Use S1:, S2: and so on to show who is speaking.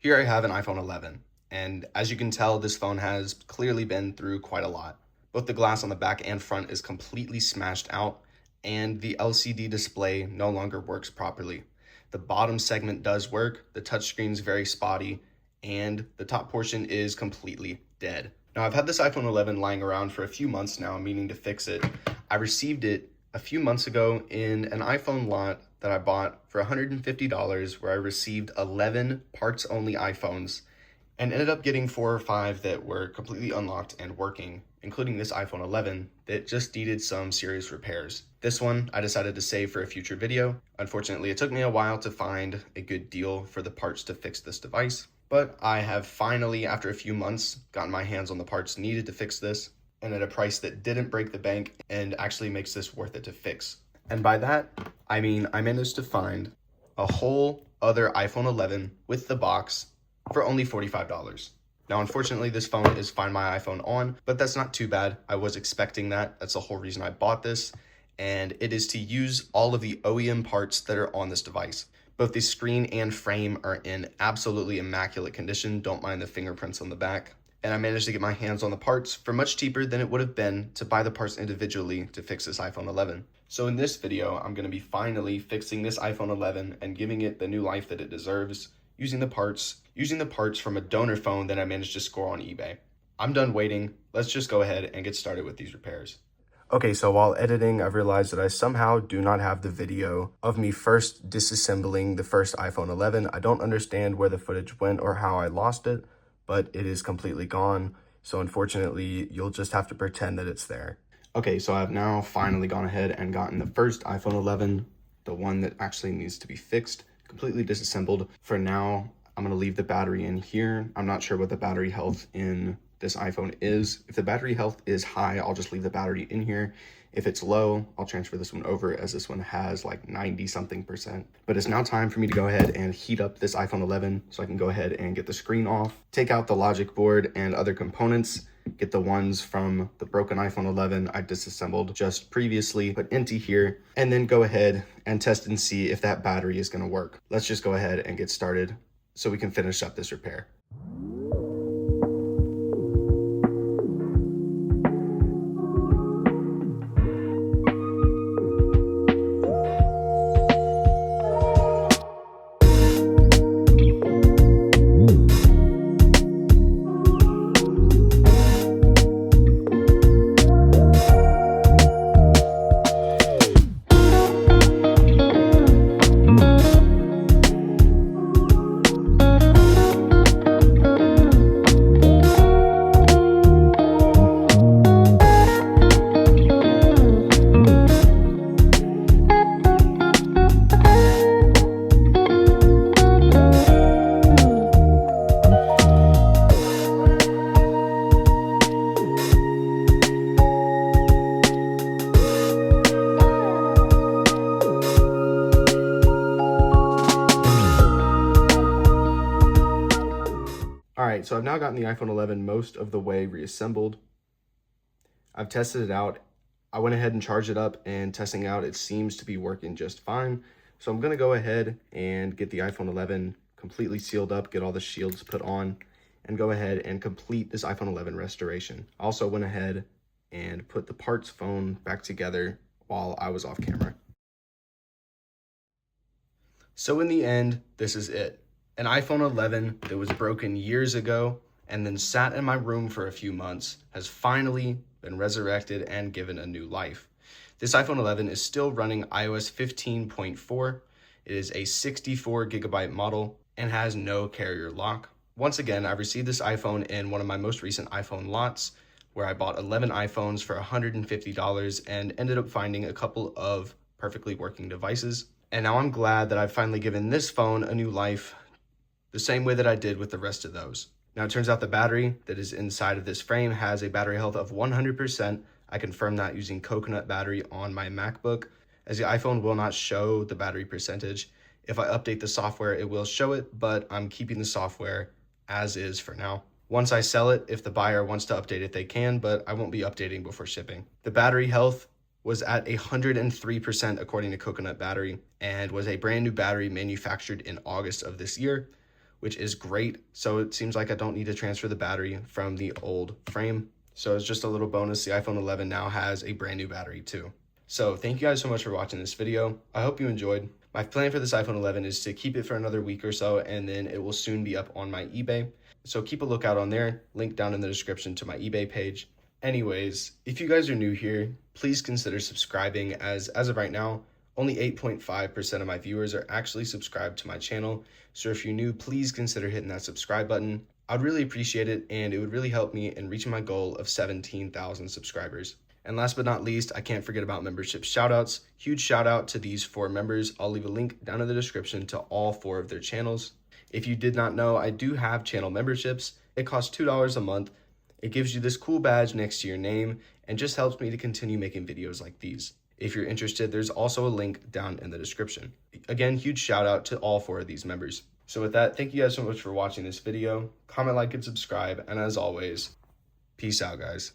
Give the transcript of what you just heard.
S1: Here I have an iPhone 11, and as you can tell, this phone has clearly been through quite a lot. Both the glass on the back and front is completely smashed out, and the LCD display no longer works properly. The bottom segment does work, the touchscreen is very spotty, and the top portion is completely dead. Now, I've had this iPhone 11 lying around for a few months now, meaning to fix it. I received it a few months ago in an iPhone lot that I bought for $150, where I received 11 parts only iPhones and ended up getting 4 or 5 that were completely unlocked and working, including this iPhone 11 that just needed some serious repairs. This one I decided to save for a future video. Unfortunately, it took me a while to find a good deal for the parts to fix this device, but I have finally, after a few months, gotten my hands on the parts needed to fix this, and at a price that didn't break the bank and actually makes this worth it to fix. And by that, I mean I managed to find a whole other iPhone 11 with the box for only $45. Now, unfortunately, this phone is Find My iPhone on, but that's not too bad. I was expecting that. That's the whole reason I bought this, and it is to use all of the OEM parts that are on this device. Both the screen and frame are in absolutely immaculate condition. Don't mind the fingerprints on the back. And I managed to get my hands on the parts for much cheaper than it would have been to buy the parts individually to fix this iPhone 11. So in this video, I'm going to be finally fixing this iPhone 11 and giving it the new life that it deserves, using the parts from a donor phone that I managed to score on eBay. I'm done waiting. Let's just go ahead and get started with these repairs. Okay, so while editing, I've realized that I somehow do not have the video of me first disassembling the first iPhone 11. I don't understand where the footage went or how I lost it, but it is completely gone. So unfortunately, you'll just have to pretend that it's there. Okay, so I've now finally gone ahead and gotten the first iPhone 11, the one that actually needs to be fixed, completely disassembled. For now, I'm gonna leave the battery in here. I'm not sure what the battery health in this iPhone is. If the battery health is high, I'll just leave the battery in here. If it's low, I'll transfer this one over, as this one has like 90 something percent. But it's now time for me to go ahead and heat up this iPhone 11 so I can go ahead and get the screen off, take out the logic board and other components, get the ones from the broken iPhone 11 I disassembled just previously, put into here, and then go ahead and test and see if that battery is gonna work. Let's just go ahead and get started so we can finish up this repair. All right, so I've now gotten the iPhone 11 most of the way reassembled. I've tested it out. I went ahead and charged it up, and testing out, it seems to be working just fine. So I'm gonna go ahead and get the iPhone 11 completely sealed up, get all the shields put on, and go ahead and complete this iPhone 11 restoration. I also went ahead and put the parts phone back together while I was off camera. So in the end, this is it. An iPhone 11 that was broken years ago and then sat in my room for a few months has finally been resurrected and given a new life. This iPhone 11 is still running iOS 15.4. It is a 64 gigabyte model and has no carrier lock. Once again, I received this iPhone in one of my most recent iPhone lots, where I bought 11 iPhones for $150 and ended up finding a couple of perfectly working devices. And now I'm glad that I've finally given this phone a new life, the same way that I did with the rest of those. Now, it turns out the battery that is inside of this frame has a battery health of 100%. I confirmed that using coconut battery on my MacBook, as the iPhone will not show the battery percentage. If I update the software, it will show it, but I'm keeping the software as is for now. Once I sell it, if the buyer wants to update it, they can, but I won't be updating before shipping. The battery health was at 103% according to Coconut Battery, and was a brand new battery manufactured in August of this year, which is great. So it seems like I don't need to transfer the battery from the old frame. So it's just a little bonus. The iPhone 11 now has a brand new battery too. So thank you guys so much for watching this video. I hope you enjoyed. My plan for this iPhone 11 is to keep it for another week or so, and then it will soon be up on my eBay. So keep a lookout on there, link down in the description to my eBay page. Anyways, if you guys are new here, please consider subscribing, as of right now, only 8.5% of my viewers are actually subscribed to my channel. So if you're new, please consider hitting that subscribe button. I'd really appreciate it, and it would really help me in reaching my goal of 17,000 subscribers. And last but not least, I can't forget about membership shoutouts. Huge shout out to these 4 members. I'll leave a link down in the description to all 4 of their channels. If you did not know, I do have channel memberships. It costs $2 a month. It gives you this cool badge next to your name and just helps me to continue making videos like these. If you're interested, there's also a link down in the description. Again, huge shout out to all 4 of these members. So with that, thank you guys so much for watching this video. Comment, like, and subscribe. And as always, peace out, guys.